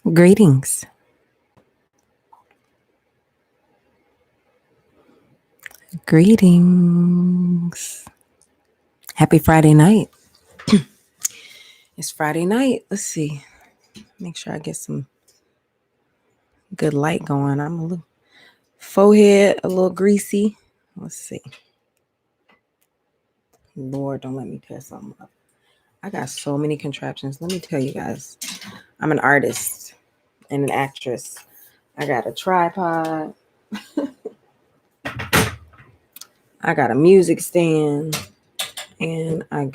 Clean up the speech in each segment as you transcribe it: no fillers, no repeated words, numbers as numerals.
Greetings. Greetings. Happy Friday night. It's Friday night. Let's see. Make sure I get some good light going. I'm a little forehead, a little greasy. Let's see. Lord, don't let me tear something up. I got so many contraptions. Let me tell you guys. I'm an artist and an actress. I got a tripod. I got a music stand. And I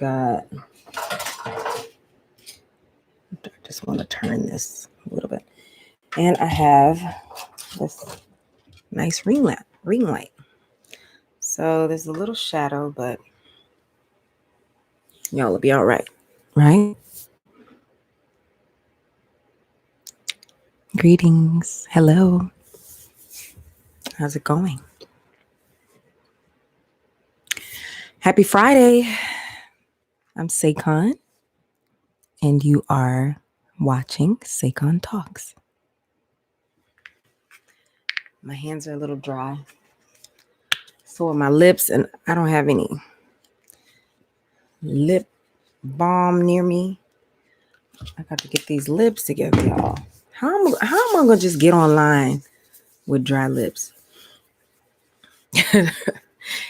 just want to turn this a little bit. And I have this nice ring light. So there's a little shadow, but y'all will be all right. Right? Greetings. Hello. How's it going? Happy Friday. I'm Saycon, and you are watching Saycon Talks. My hands are a little dry. So are my lips, and I don't have any lip balm near me. I got to get these lips together, y'all. How am I going to just get online with dry lips?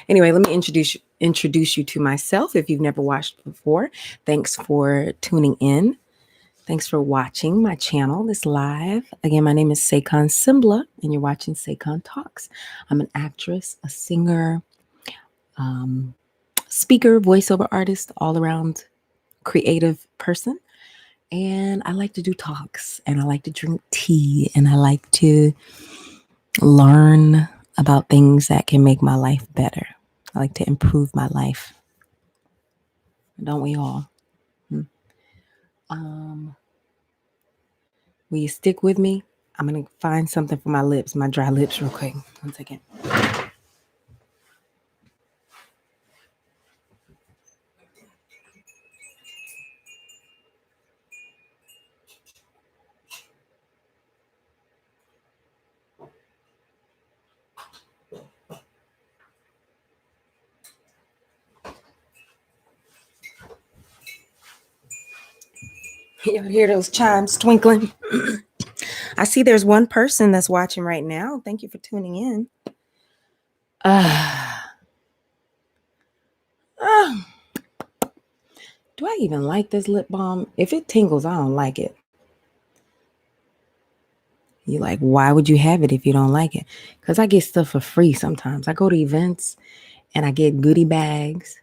Anyway, let me introduce you to myself. If you've never watched before, thanks for tuning in. Thanks for watching my channel, this live. Again, my name is Saycon Simbla, and you're watching Saycon Talks. I'm an actress, a singer, speaker, voiceover artist, all around creative person. And I like to do talks, and I like to drink tea, and I like to learn about things that can make my life better. I like to improve my life. Don't we all? Will you stick with me? I'm going to find something for my lips, my dry lips real quick. 1 second. Y'all hear those chimes twinkling? I see there's one person that's watching right now. Thank you for tuning in. Do I even like this lip balm? If it tingles, I don't like it. You're like, why would you have it if you don't like it? Because I get stuff for free sometimes. I go to events and I get goodie bags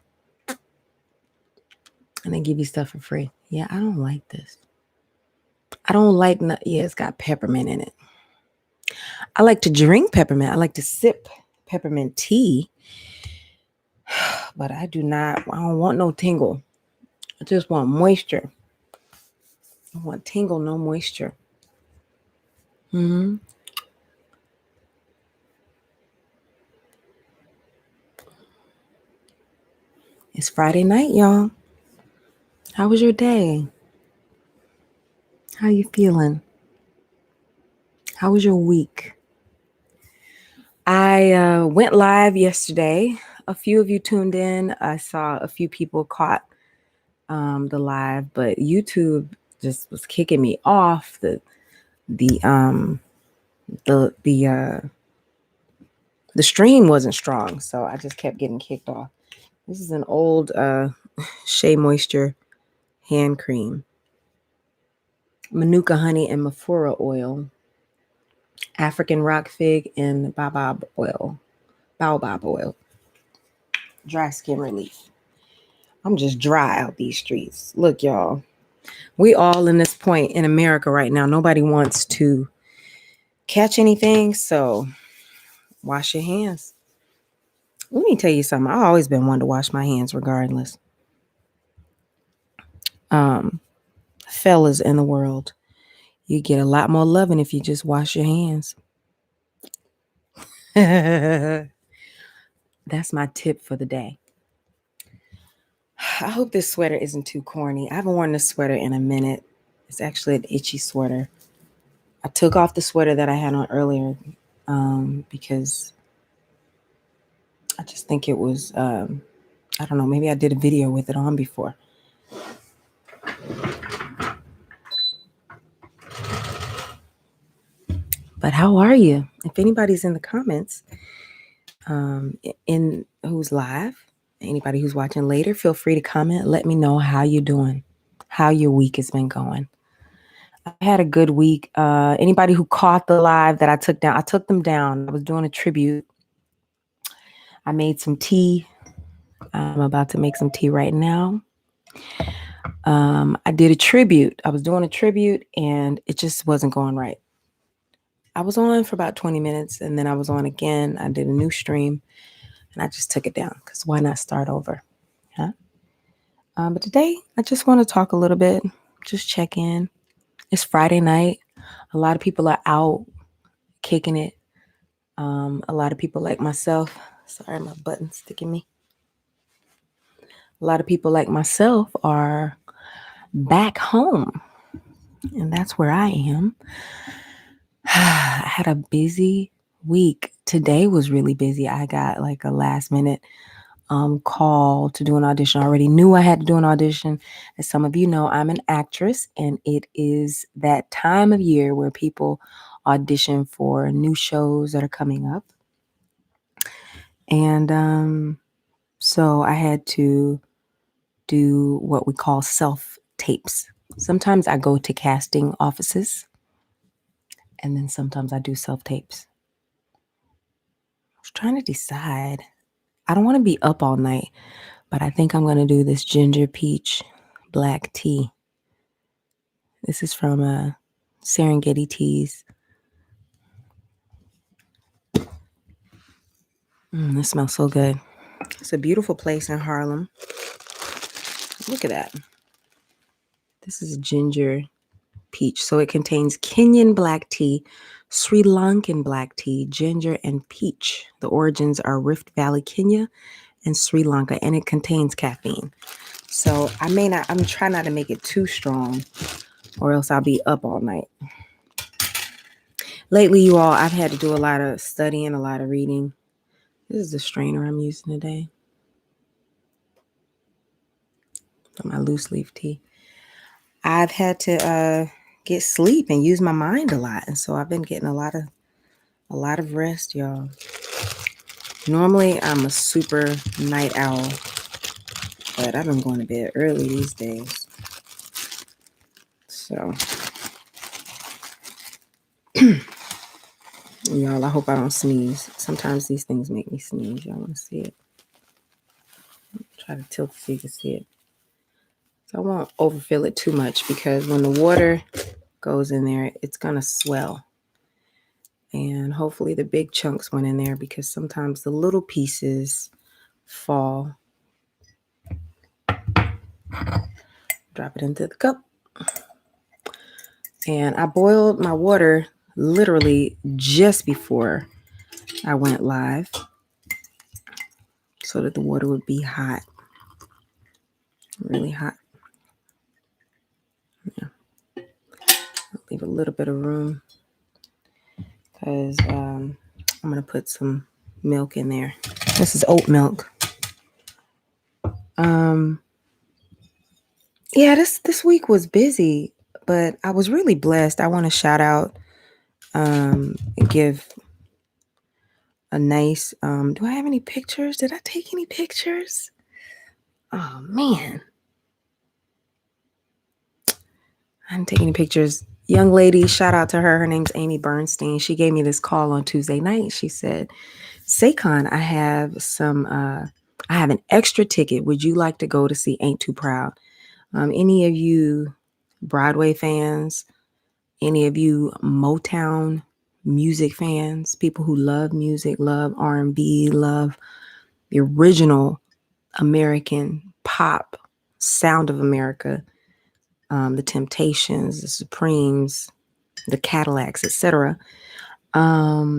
and they give you stuff for free. Yeah, I don't like this. I don't like, it's got peppermint in it. I like to drink peppermint. I like to sip peppermint tea. But I don't want no tingle. I just want moisture. I want tingle, no moisture. It's Friday night, y'all. How was your day? How you feeling? How was your week? I went live yesterday. A few of you tuned in. I saw a few people caught the live, but YouTube just was kicking me off. The stream wasn't strong, so I just kept getting kicked off. This is an old Shea Moisture hand cream, Manuka honey and Mafura oil, African rock fig and baobab oil, dry skin relief. I'm just dry out these streets. Look, y'all, we all in this point in America right now. Nobody wants to catch anything, so wash your hands. Let me tell you something. I've always been one to wash my hands regardless. Fellas in the world, you get a lot more loving if you just wash your hands. That's my tip for the day. I hope this sweater isn't too corny. I haven't worn this sweater in a minute. It's actually an itchy sweater. I took off the sweater that I had on earlier because I just think it was, I don't know, maybe I did a video with it on before. But how are you? If anybody's in the comments, in who's live, anybody who's watching later, feel free to comment. Let me know how you're doing, how your week has been going. I had a good week. Anybody who caught the live that I took down, I took them down. I was doing a tribute. I made some tea. I'm about to make some tea right now. I did a tribute. I was doing a tribute and it just wasn't going right. I was on for about 20 minutes and then I was on again. I did a new stream and I just took it down because why not start over? Huh? But today I just want to talk a little bit, just check in. It's Friday night. A lot of people are out kicking it. A lot of people like myself. Sorry, my button's sticking me. A lot of people like myself are back home. And that's where I am. I had a busy week. Today was really busy. I got like a last minute call to do an audition. I already knew I had to do an audition. As some of you know, I'm an actress, and it is that time of year where people audition for new shows that are coming up. And so I had to do what we call self-tapes. Sometimes I go to casting offices, and then sometimes I do self-tapes. I was trying to decide. I don't want to be up all night, but I think I'm going to do this ginger peach black tea. This is from Serengeti Teas. This smells so good. It's a beautiful place in Harlem. Look at that. This is ginger peach. So it contains Kenyan black tea, Sri Lankan black tea, ginger, and peach. The origins are Rift Valley, Kenya, and Sri Lanka, and it contains caffeine. So I'm trying not to make it too strong or else I'll be up all night. Lately, you all, I've had to do a lot of studying, a lot of reading. This is the strainer I'm using today for my loose leaf tea. I've had to get sleep and use my mind a lot, and so I've been getting a lot of rest, y'all. Normally, I'm a super night owl, but I've been going to bed early these days. So, y'all, I hope I don't sneeze. Sometimes these things make me sneeze. Y'all want to see it? Try to tilt so you can see it. So I won't overfill it too much because when the water goes in there, it's going to swell. And hopefully the big chunks went in there because sometimes the little pieces fall. Drop it into the cup. And I boiled my water literally just before I went live so that the water would be hot. Really hot. Yeah. I'll leave a little bit of room because I'm going to put some milk in there. This is oat milk. Yeah, this week was busy, but I was really blessed. I want to shout out and give a nice, do I have any pictures? Did I take any pictures? Oh, man. I didn't take any pictures. Young lady, shout out to her. Her name's Amy Bernstein. She gave me this call on Tuesday night. She said, Saycon, I have an extra ticket. Would you like to go to see Ain't Too Proud? Any of you Broadway fans, any of you Motown music fans, people who love music, love R&B, love the original American pop sound of America, the Temptations, the Supremes, the Cadillacs, etc. I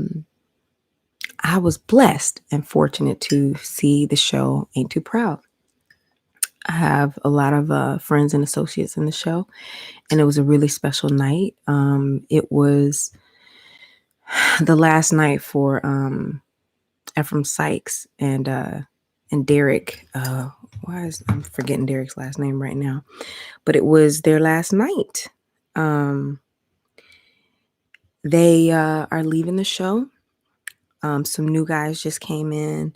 was blessed and fortunate to see the show Ain't Too Proud. I have a lot of friends and associates in the show, and it was a really special night. It was the last night for Ephraim Sykes and Derek. I'm forgetting Derek's last name right now, but it was their last night. They are leaving the show. Some new guys just came in.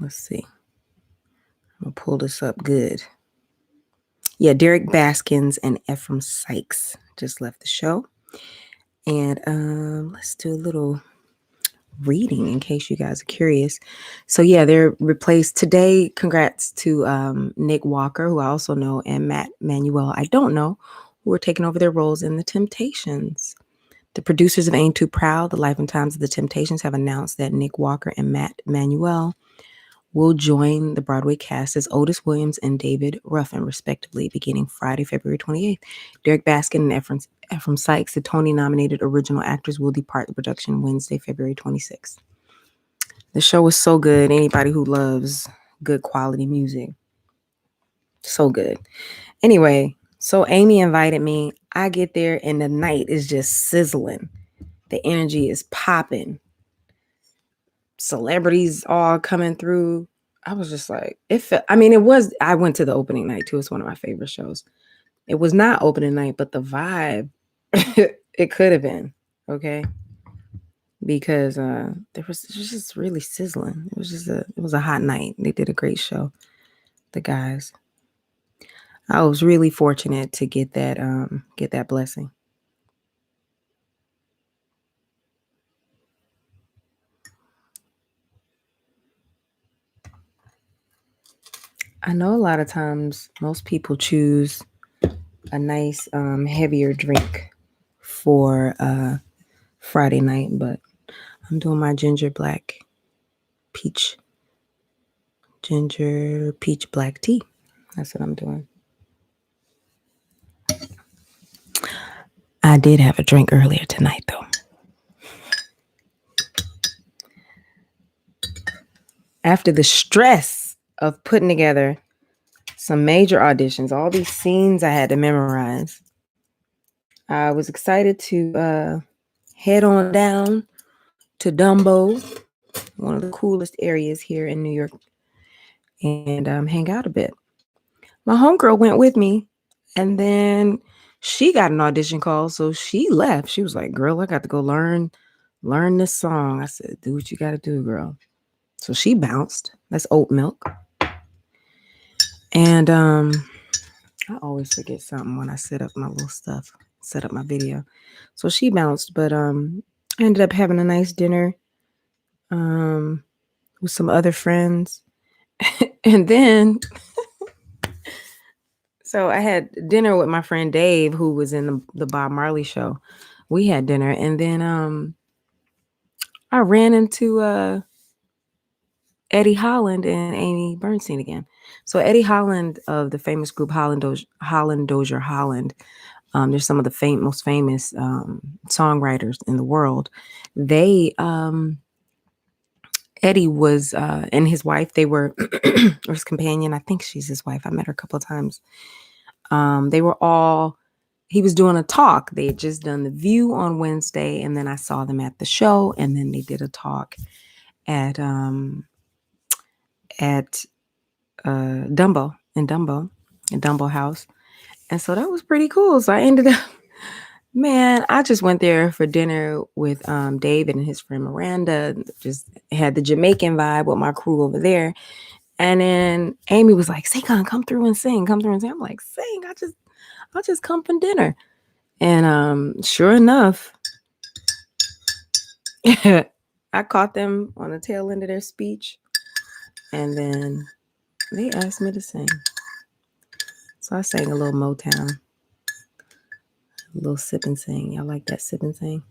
Let's see. I'm gonna pull this up good. Yeah, Derek Baskins and Ephraim Sykes just left the show. And let's do a little reading in case you guys are curious. So yeah, they're replaced today. Congrats to Nick Walker, who I also know, and Matt Manuel, I don't know, who are taking over their roles in The Temptations. The producers of Ain't Too Proud, The Life and Times of the Temptations have announced that Nick Walker and Matt Manuel will join the Broadway cast as Otis Williams and David Ruffin, respectively, beginning Friday, February 28th. Derek Baskin and Ephraim Sykes, the Tony-nominated original actors, will depart the production Wednesday, February 26th. The show was so good. Anybody who loves good quality music, so good. Anyway, so Amy invited me. I get there and the night is just sizzling. The energy is popping. Celebrities all coming through. I was just like, I went to the opening night too. It's one of my favorite shows. It was not opening night, but the vibe, it could have been, okay? Because it was just really sizzling. It was a hot night. They did a great show, the guys. I was really fortunate to get that blessing. I know a lot of times most people choose a nice heavier drink for Friday night, but I'm doing my ginger peach black tea. That's what I'm doing. I did have a drink earlier tonight though. After the stress of putting together some major auditions, all these scenes I had to memorize, I was excited to head on down to Dumbo, one of the coolest areas here in New York, and hang out a bit. My homegirl went with me, and then she got an audition call, so she left. She was like, "Girl, I got to go learn this song." I said, "Do what you got to do, girl." So she bounced. That's oat milk. And I always forget something when I set up my little stuff, set up my video. So she bounced, but I ended up having a nice dinner with some other friends. And then so I had dinner with my friend Dave, who was in the Bob Marley show. We had dinner, and then I ran into Eddie Holland and Amy Bernstein again. So Eddie Holland of the famous group Holland Dozier Holland. They're some of the most famous songwriters in the world. They Eddie was and his wife. They were or his companion. I think she's his wife. I met her a couple of times. They were all. He was doing a talk. They had just done The View on Wednesday, and then I saw them at the show, and then they did a talk at Dumbo in Dumbo House. And so that was pretty cool. So I ended up, man, I just went there for dinner with David and his friend Miranda. Just had the Jamaican vibe with my crew over there. And then Amy was like, Saycon, come through and sing. I'm like, sing? I'll just come from dinner. And sure enough, I caught them on the tail end of their speech. And then they asked me to sing. So I sang a little Motown. A little sip and sing. Y'all like that sip and sing?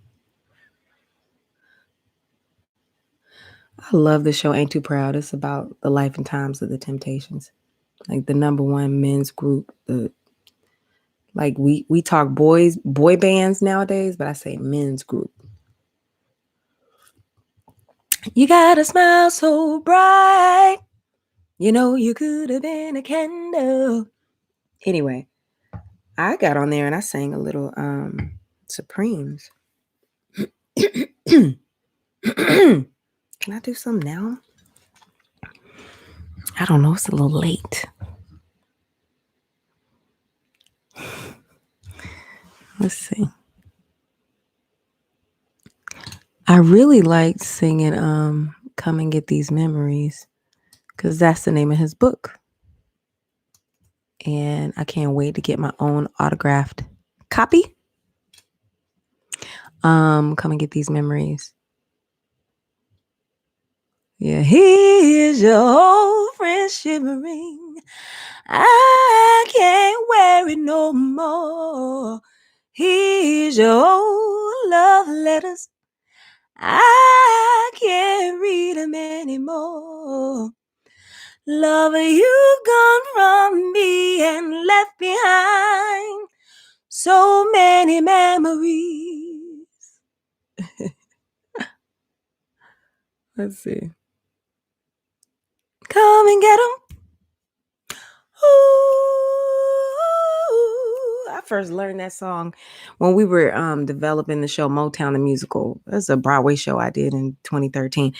I love the show Ain't Too Proud. It's about the life and times of the Temptations. Like the number one men's group. We talk boy bands nowadays, but I say men's group. You got a smile so bright. You know you could have been a candle. Anyway, I got on there and I sang a little Supremes. Can I do some now? I don't know. It's a little late. Let's see. I really liked singing Come and Get These Memories, because that's the name of his book. And I can't wait to get my own autographed copy. Come and Get These Memories. Yeah, here's your old friend shivering. I can't wear it no more. Here's your old love letters. I can't read them anymore. Lover, you gone from me and left behind so many memories. Let's see. Come and get them. Ooh, I first learned that song when we were developing the show Motown the Musical. That's a Broadway show I did in 2013.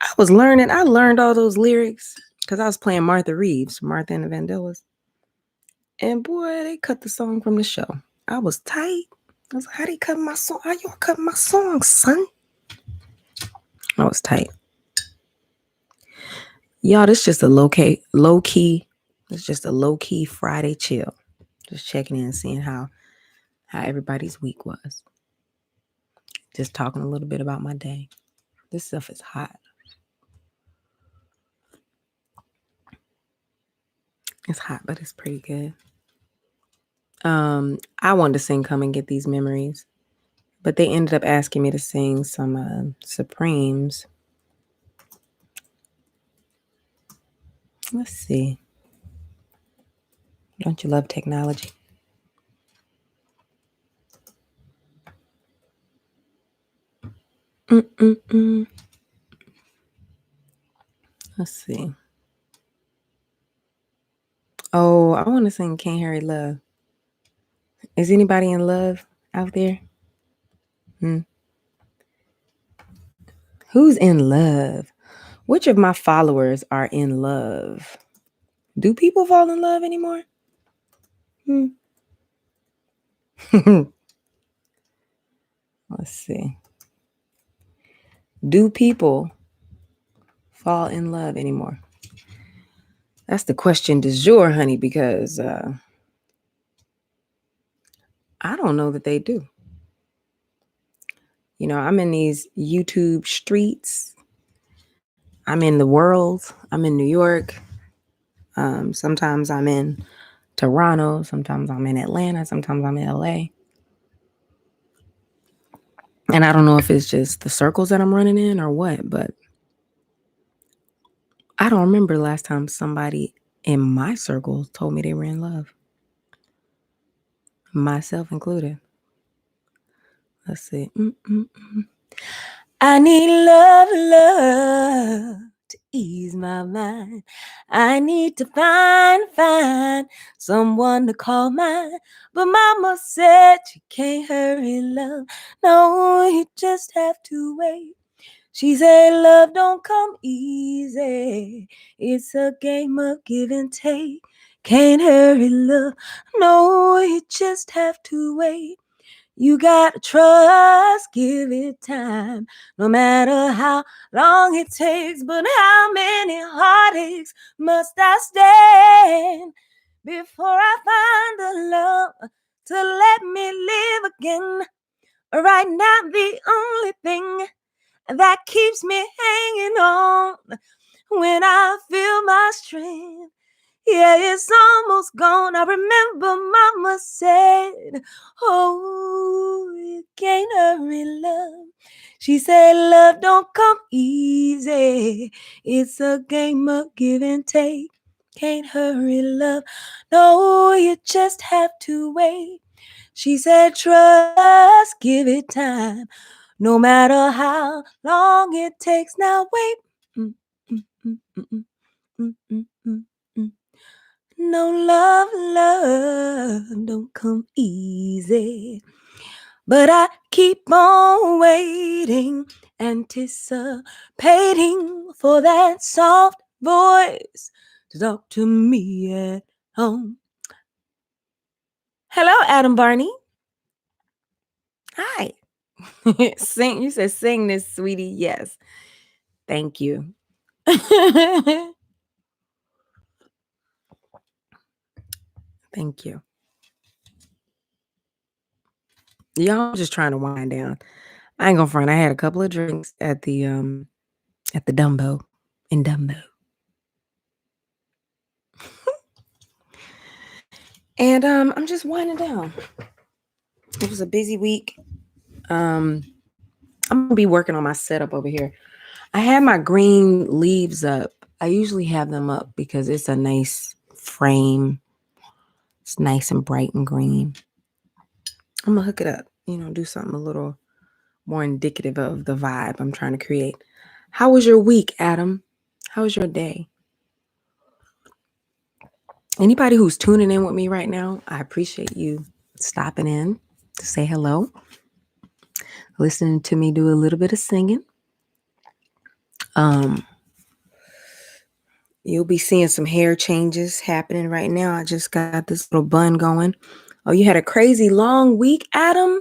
I learned all those lyrics because I was playing Martha Reeves, Martha and the Vandellas. And boy, they cut the song from the show. I was tight. I was like, how they cut my song? How y'all cut my song, son? I was tight. Y'all, this just a low key. It's just a low key Friday chill. Just checking in, seeing how everybody's week was. Just talking a little bit about my day. This stuff is hot. It's hot, but it's pretty good. I wanted to sing Come and Get These Memories, but they ended up asking me to sing some Supremes. Let's see. Don't you love technology? Let's see. Oh, I want to sing Can't Hurry Love. Is anybody in love out there? Who's in love? Which of my followers are in love? Do people fall in love anymore? Let's see. Do people fall in love anymore? That's the question du jour, honey, because I don't know that they do. You know, I'm in these YouTube streets. I'm in the world. I'm in New York. Sometimes I'm in Toronto. Sometimes I'm in Atlanta. Sometimes I'm in LA. And I don't know if it's just the circles that I'm running in or what, but I don't remember the last time somebody in my circle told me they were in love. Myself included. Let's see. I need love to ease my mind. I need to find someone to call mine. But mama said you can't hurry love. No, you just have to wait. She said love don't come easy. It's a game of give and take. Can't hurry love. No, you just have to wait. You gotta trust, give it time, no matter how long it takes. But how many heartaches must I stand before I find the love to let me live again? Right now, the only thing that keeps me hanging on when I feel my strength, yeah, it's almost gone. I remember mama said, oh, you can't hurry love. She said, love don't come easy. It's a game of give and take. Can't hurry love. No, you just have to wait. She said, trust, give it time. No matter how long it takes. Now wait. Mm, mm, mm, mm, mm, mm, mm, mm, mm. No love don't come easy. But I keep on waiting, anticipating for that soft voice to talk to me at home. Hello, Adam Barney. Hi. Sing. You said sing this, sweetie. Yes. Thank you. Thank you. Y'all just trying to wind down. I ain't gonna front. I had a couple of drinks at the Dumbo in Dumbo. And I'm just winding down. It was a busy week. I'm gonna be working on my setup over here. I have my green leaves up. I usually have them up because it's a nice frame. It's nice and bright and green. I'm gonna hook it up, do something a little more indicative of the vibe I'm trying to create. How was your week, Adam? How was your day? Anybody who's tuning in with me right now, I appreciate you stopping in to say hello, listening to me do a little bit of singing. You'll be seeing some hair changes happening right now. I just got this little bun going. Oh, you had a crazy long week, Adam?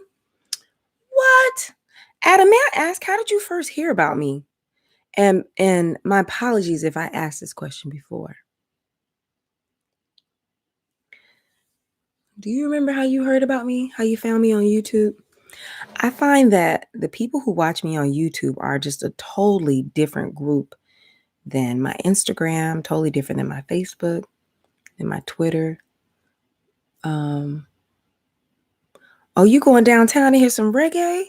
What? Adam, may I ask, how did you first hear about me? And my apologies if I asked this question before. Do you remember how you heard about me? How you found me on YouTube? I find that the people who watch me on YouTube are just a totally different group than my Instagram, totally different than my Facebook, than my Twitter. Oh, you going downtown to hear some reggae?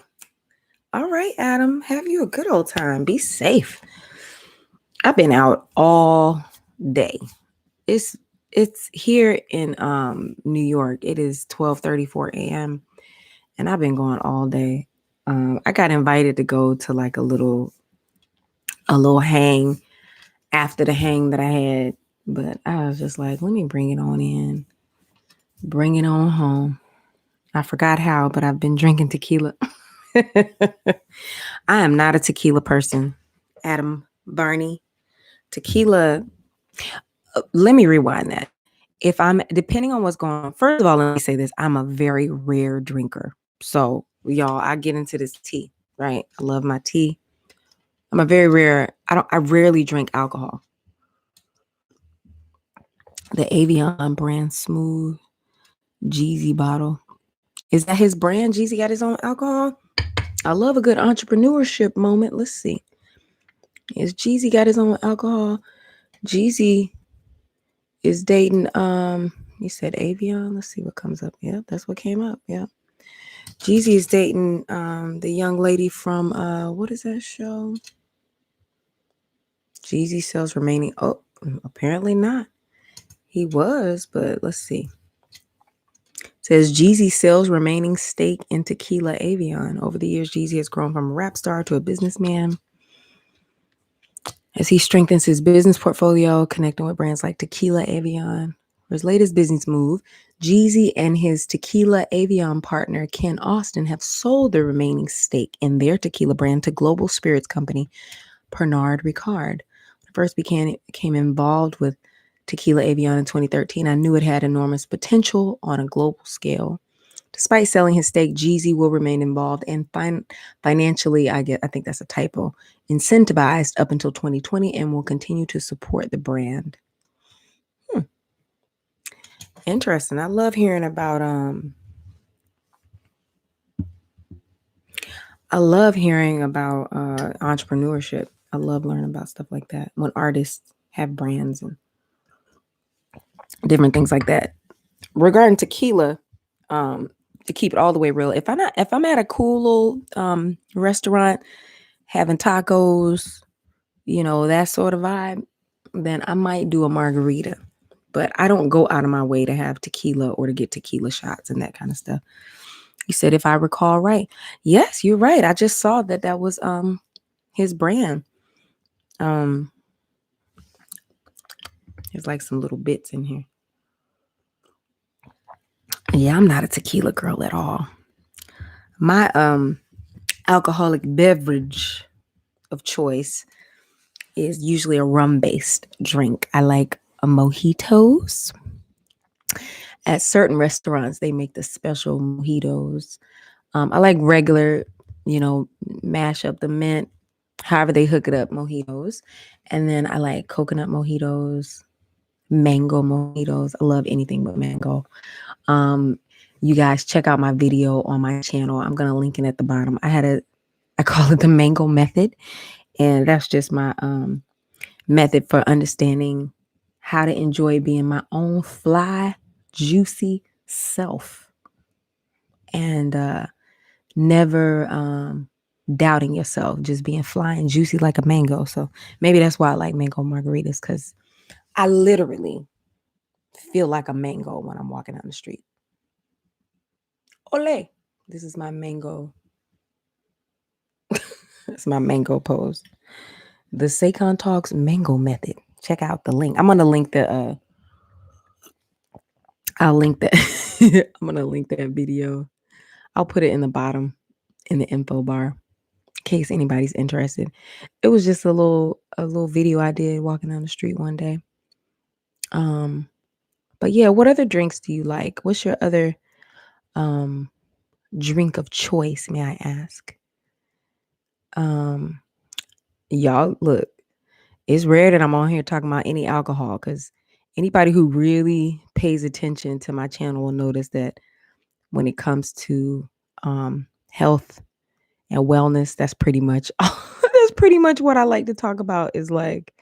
All right, Adam, have you a good old time. Be safe. I've been out all day. It's here in New York. It is 12:34 a.m. and I've been going all day. I got invited to go to like a little hang after the hang that I had, but I was just like, let me bring it on in, bring it on home. I forgot how, but I've been drinking tequila. I am not a tequila person, Adam Barney. Tequila, let me rewind that. If I'm, depending on what's going on, first of all, let me say this. I'm a very rare drinker. So, y'all, I get into this tea, right? I love my tea. I'm a very rare, I rarely drink alcohol. The Avion brand smooth Jeezy bottle. Is that his brand? Jeezy got his own alcohol? I love a good entrepreneurship moment. Let's see. Is Jeezy got his own alcohol? Jeezy is dating, you said Avion. Let's see what comes up. Yeah, that's what came up. Yeah. Jeezy is dating the young lady from what is that show? Jeezy sells remaining. Oh, apparently not. He was, but let's see. It says Jeezy sells remaining stake in Tequila Avion. Over the years, Jeezy has grown from a rap star to a businessman. As he strengthens his business portfolio, connecting with brands like Tequila Avion. For his latest business move, Jeezy and his Tequila Avion partner, Ken Austin, have sold the remaining stake in their tequila brand to global spirits company Pernod Ricard. When I first became involved with Tequila Avion in 2013, I knew it had enormous potential on a global scale. Despite selling his stake, Jeezy will remain involved and financially, I think that's a typo, incentivized up until 2020 and will continue to support the brand. Interesting. I love hearing about entrepreneurship. I love learning about stuff like that when artists have brands and different things like that. Regarding tequila, to keep it all the way real, if I'm at a cool little restaurant having tacos, that sort of vibe, then I might do a margarita. But I don't go out of my way to have tequila or to get tequila shots and that kind of stuff. You said, if I recall right. Yes, you're right. I just saw that was his brand. There's like some little bits in here. Yeah, I'm not a tequila girl at all. My alcoholic beverage of choice is usually a rum-based drink. I like mojitos. At certain restaurants, they make the special mojitos. I like regular, mash up the mint, however they hook it up, mojitos. And then I like coconut mojitos, mango mojitos. I love anything but mango. You guys check out my video on my channel. I'm going to link it at the bottom. I call it the mango method. And that's just my method for understanding how to enjoy being my own fly, juicy self. And never doubting yourself, just being fly and juicy like a mango. So maybe that's why I like mango margaritas, because I literally feel like a mango when I'm walking down the street. Ole. This is my mango. It's my mango pose. The SayconTalks mango method. Check out the link. I'm going to link I'll link that. I'm going to link that video. I'll put it in the bottom in the info bar in case anybody's interested. It was just a little video I did walking down the street one day. But yeah, what other drinks do you like? What's your other drink of choice, may I ask? Y'all, look, it's rare that I'm on here talking about any alcohol, because anybody who really pays attention to my channel will notice that when it comes to health and wellness, that's pretty much what I like to talk about, is like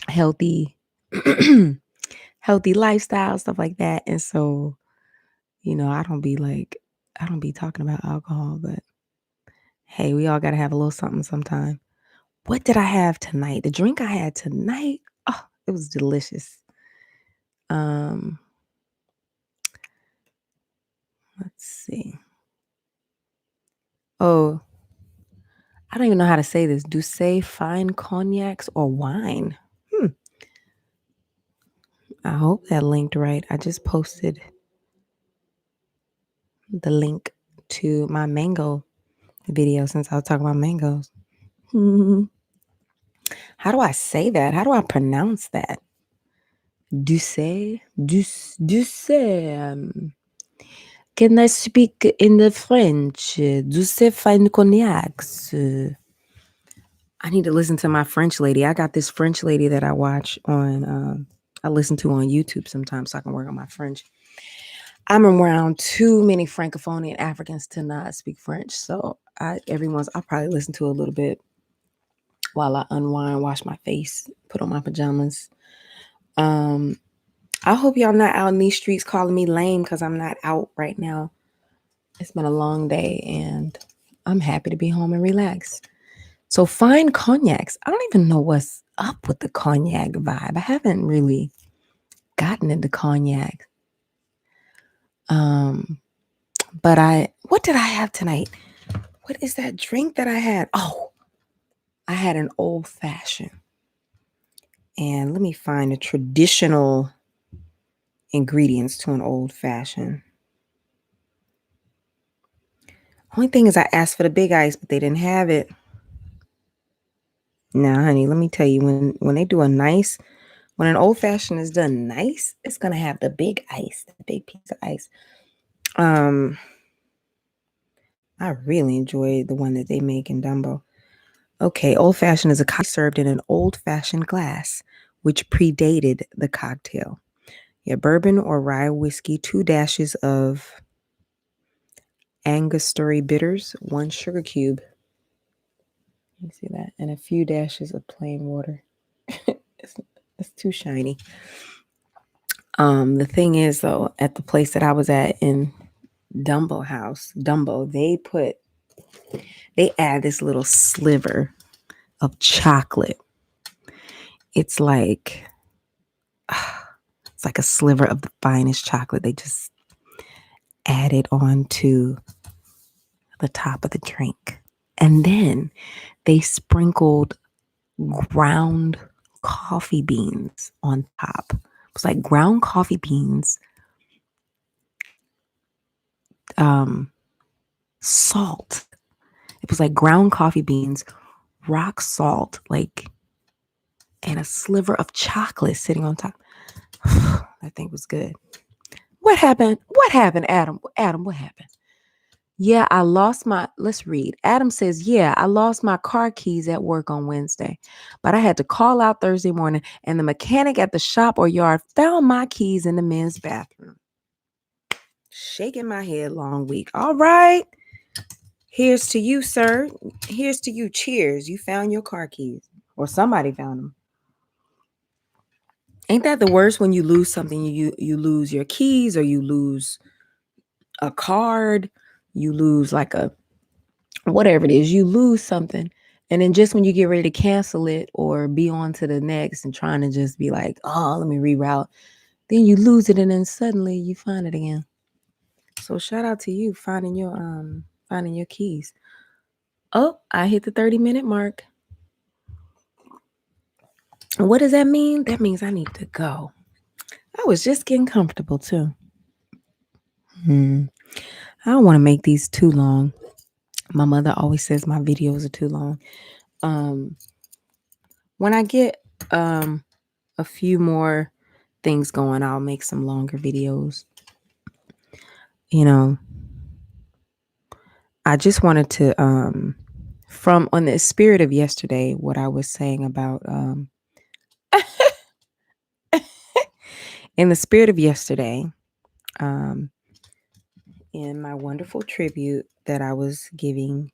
healthy healthy lifestyle, stuff like that. And so, I don't be talking about alcohol, but hey, we all got to have a little something sometime. What did I have tonight? The drink I had tonight, oh, it was delicious. Let's see. Oh, I don't even know how to say this. Do say fine cognacs or wine? I hope that linked right. I just posted the link to my mango video since I was talking about mangoes. How do I say that? How do I pronounce that? Duce. Can I speak in the French? Duce fine cognacs. I need to listen to my French lady. I got this French lady that I watch on, I listen to on YouTube sometimes so I can work on my French. I'm around too many Francophone and Africans to not speak French. So I'll probably listen to a little bit while I unwind, wash my face, put on my pajamas. I hope y'all not out in these streets calling me lame because I'm not out right now. It's been a long day and I'm happy to be home and relaxed. So fine cognacs. I don't even know what's up with the cognac vibe. I haven't really gotten into cognac. But what did I have tonight? What is that drink that I had? Oh, I had an old fashioned. And let me find the traditional ingredients to an old fashioned. Only thing is I asked for the big ice, but they didn't have it. Now, honey, let me tell you, when they do when an old fashioned is done nice, it's gonna have the big ice, the big piece of ice. I really enjoy the one that they make in Dumbo. Okay, old fashioned is a cocktail served in an old fashioned glass, which predated the cocktail. Yeah, bourbon or rye whiskey, 2 dashes of Angostura bitters, 1 sugar cube. You see that? And a few dashes of plain water. It's too shiny. The thing is, though, at the place that I was at in Dumbo, they add this little sliver of chocolate. It's like a sliver of the finest chocolate. added onto the top of the drink. And then they sprinkled ground coffee beans on top. It was like ground coffee beans, salt. It was like ground coffee beans, rock salt, like, and a sliver of chocolate sitting on top. That thing was good. What happened? What happened, Adam? Adam, what happened? Yeah, I lost my, let's read. Adam says, yeah, I lost my car keys at work on Wednesday, but I had to call out Thursday morning and the mechanic at the shop or yard found my keys in the men's bathroom. Shaking my head, long week. All right. Here's to you, sir. Here's to you. Cheers. You found your car keys, or somebody found them. Ain't that the worst when you lose something? You lose your keys, or you lose a card, you lose like a whatever it is, you lose something. And then just when you get ready to cancel it or be on to the next and trying to just be like, oh, let me reroute, then you lose it and then suddenly you find it again. So shout out to you finding your keys. Oh, I hit the 30-minute mark. What does that mean? That means I need to go. I was just getting comfortable too. I don't want to make these too long. My mother always says my videos are too long. When I get a few more things going, I'll make some longer videos. You know, I just wanted to, from on the spirit of yesterday, what I was saying about, in the spirit of yesterday, in my wonderful tribute that I was giving.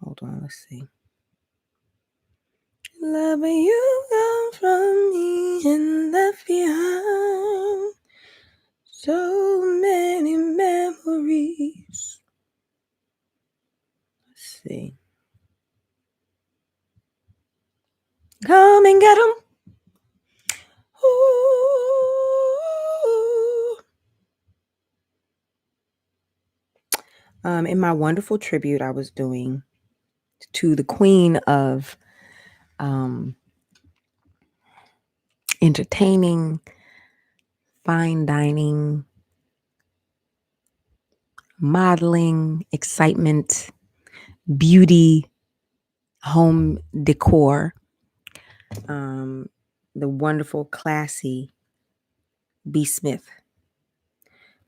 Hold on, let's see. Loving you gone from me and left behind so many memories. Let's see. Come and get them. Ooh. In my wonderful tribute I was doing to the queen of entertaining, fine dining, modeling, excitement, beauty, home decor, the wonderful, classy B. Smith.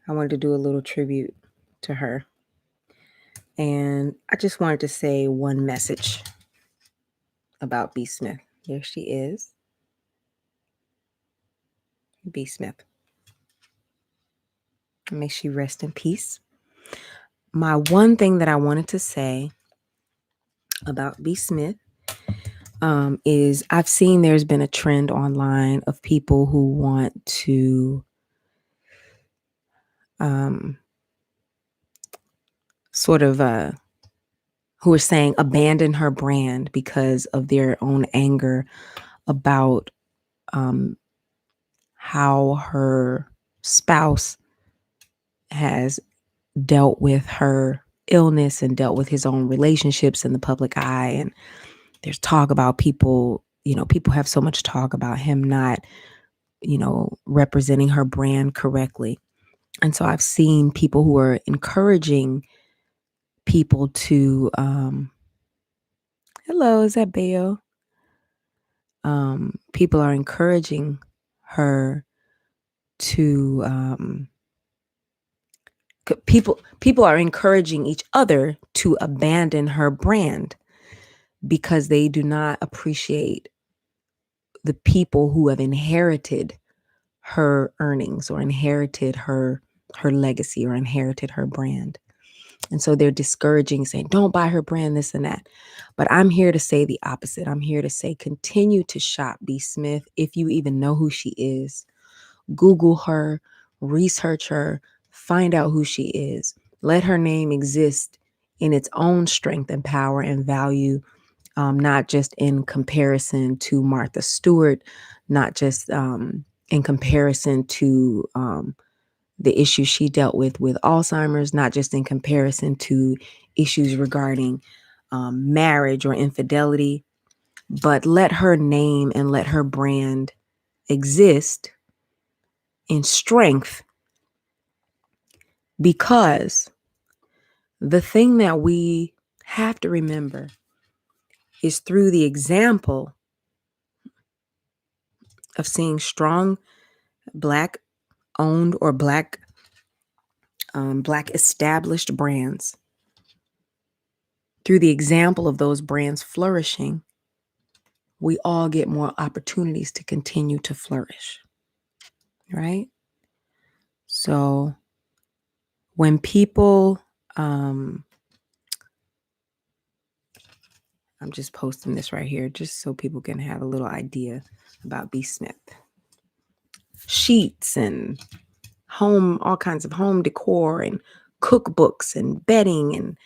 I wanted to do a little tribute to her. And I just wanted to say one message about B. Smith. There she is. B. Smith. May she rest in peace. My one thing that I wanted to say about B. Smith is I've seen there's been a trend online of people who want to who are saying abandon her brand because of their own anger about how her spouse has dealt with her illness and dealt with his own relationships in the public eye. And there's talk about people have so much talk about him not, representing her brand correctly. And so I've seen people who are encouraging people to, hello, is that Bayo? People are encouraging her to, people are encouraging each other to abandon her brand because they do not appreciate the people who have inherited her earnings or inherited her legacy or inherited her brand. And so they're discouraging, saying, don't buy her brand, this and that. But I'm here to say the opposite. I'm here to say, continue to shop B. Smith. If you even know who she is, Google her, research her, find out who she is. Let her name exist in its own strength and power and value, not just in comparison to Martha Stewart, not just in comparison to the issues she dealt with Alzheimer's, not just in comparison to issues regarding marriage or infidelity, but let her name and let her brand exist in strength, because the thing that we have to remember is through the example of seeing strong Black owned or Black established brands, through the example of those brands flourishing, we all get more opportunities to continue to flourish, right? So when people, I'm just posting this right here just so people can have a little idea about B. Smith. Sheets and all kinds of home decor and cookbooks and bedding and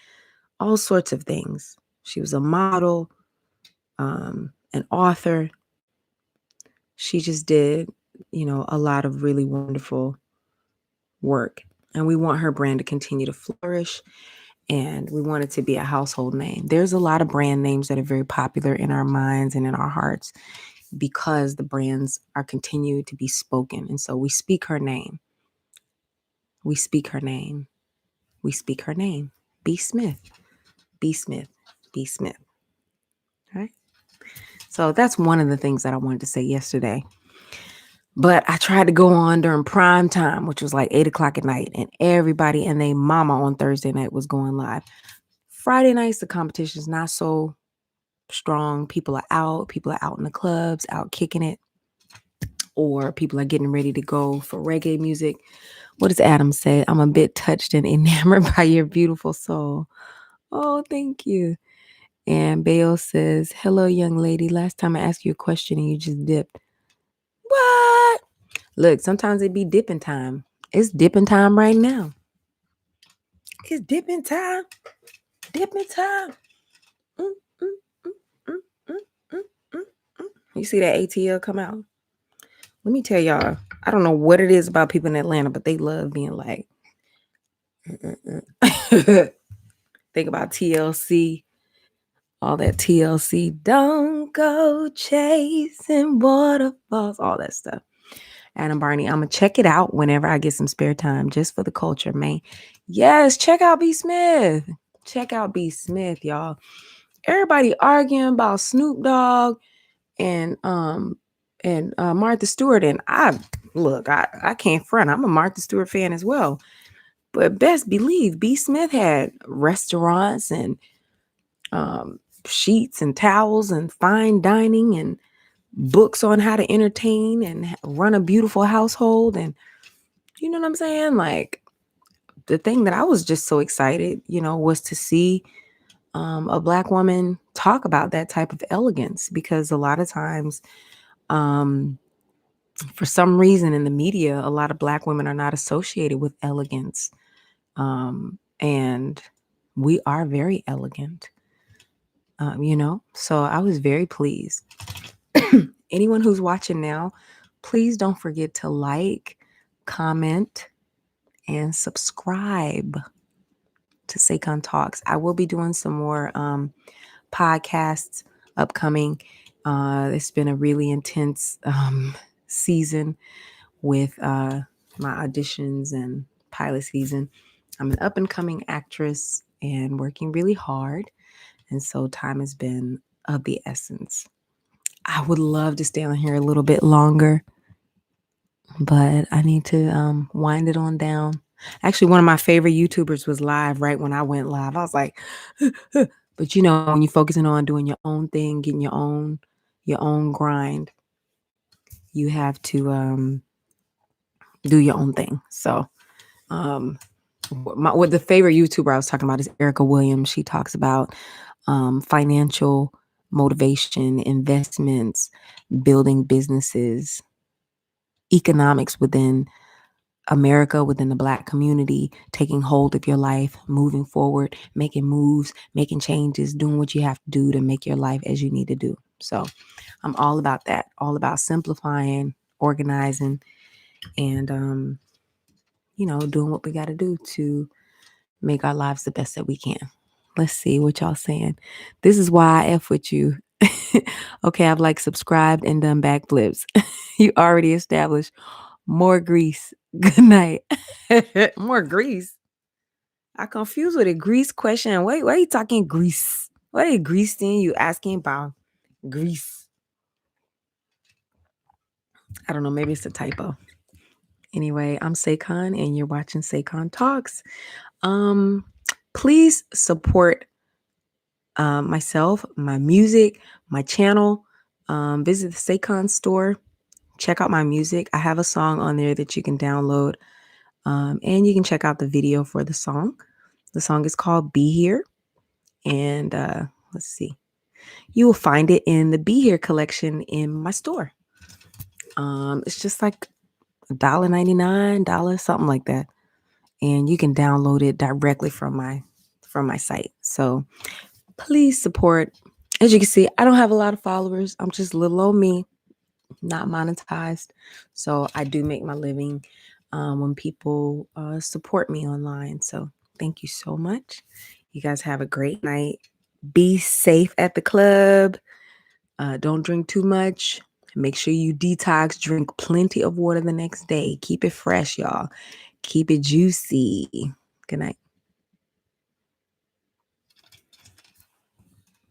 all sorts of things. She was a model, an author. She just did, a lot of really wonderful work. And we want her brand to continue to flourish. And we want it to be a household name. There's a lot of brand names that are very popular in our minds and in our hearts because the brands are continued to be spoken. And so we speak her name. We speak her name. We speak her name. B. Smith. B. Smith. B. Smith. All right. So that's one of the things that I wanted to say yesterday. But I tried to go on during prime time, which was like 8 o'clock at night, and everybody and their mama on Thursday night was going live. Friday nights, the competition is not so strong. People are out in the clubs, out kicking it, or people are getting ready to go for reggae music. What does Adam say? I'm a bit touched and enamored by your beautiful soul. Oh, thank you. And Bale says, hello, young lady. Last time I asked you a question and you just dipped. What? Look, sometimes it be dipping time. It's dipping time right now. It's dipping time. Dipping time. You see that ATL come out? Let me tell y'all, I don't know what it is about people in Atlanta, but they love being like, think about TLC, all that TLC, don't go chasing waterfalls, all that stuff. Adam Barney, I'm going to check it out whenever I get some spare time, just for the culture, man. Yes, check out B. Smith. Check out B. Smith, y'all. Everybody arguing about Snoop Dogg and Martha Stewart, and I can't front. I'm a Martha Stewart fan as well, but best believe B. Smith had restaurants and sheets and towels and fine dining and books on how to entertain and run a beautiful household, and you know what I'm saying? Like, the thing that I was just so excited, was to see a Black woman talk about that type of elegance, because a lot of times, for some reason in the media, a lot of Black women are not associated with elegance. And we are very elegant, so I was very pleased. Anyone who's watching now, please don't forget to like, comment, and subscribe to Saycon Talks. I will be doing some more podcasts upcoming. It's been a really intense season with my auditions and pilot season. I'm an up-and-coming actress and working really hard, and so time has been of the essence. I would love to stay on here a little bit longer, but I need to wind it on down. Actually, one of my favorite YouTubers was live right when I went live. I was like, but when you're focusing on doing your own thing, getting your own grind, you have to do your own thing. So what the favorite YouTuber I was talking about is Erica Williams. She talks about financial motivation, investments, building businesses, economics within America, within the Black community, taking hold of your life, moving forward, making moves, making changes, doing what you have to do to make your life as you need to do. So I'm all about that, all about simplifying, organizing, and doing what we got to do to make our lives the best that we can. Let's see what y'all saying. This is why I F with you. Okay, I've like subscribed and done backflips. You already established more grease. Good night. More grease. I confused with a grease question. Why are you talking grease? What is grease thing you asking about? Grease. I don't know. Maybe it's a typo. Anyway, I'm Saycon and you're watching Saycon Talks. Please support myself, my music, my channel. Visit the Saycon store. Check out my music. I have a song on there that you can download. And you can check out the video for the song. The song is called Be Here. And let's see. You will find it in the Be Here collection in my store. It's just like $1.99, something like that. And you can download it directly from my site. So please support. As you can see, I don't have a lot of followers. I'm just little old me, not monetized. So I do make my living when people support me online. So thank you so much. You guys have a great night. Be safe at the club. Don't drink too much. Make sure you detox. Drink plenty of water the next day. Keep it fresh, y'all. Keep it juicy. Good night.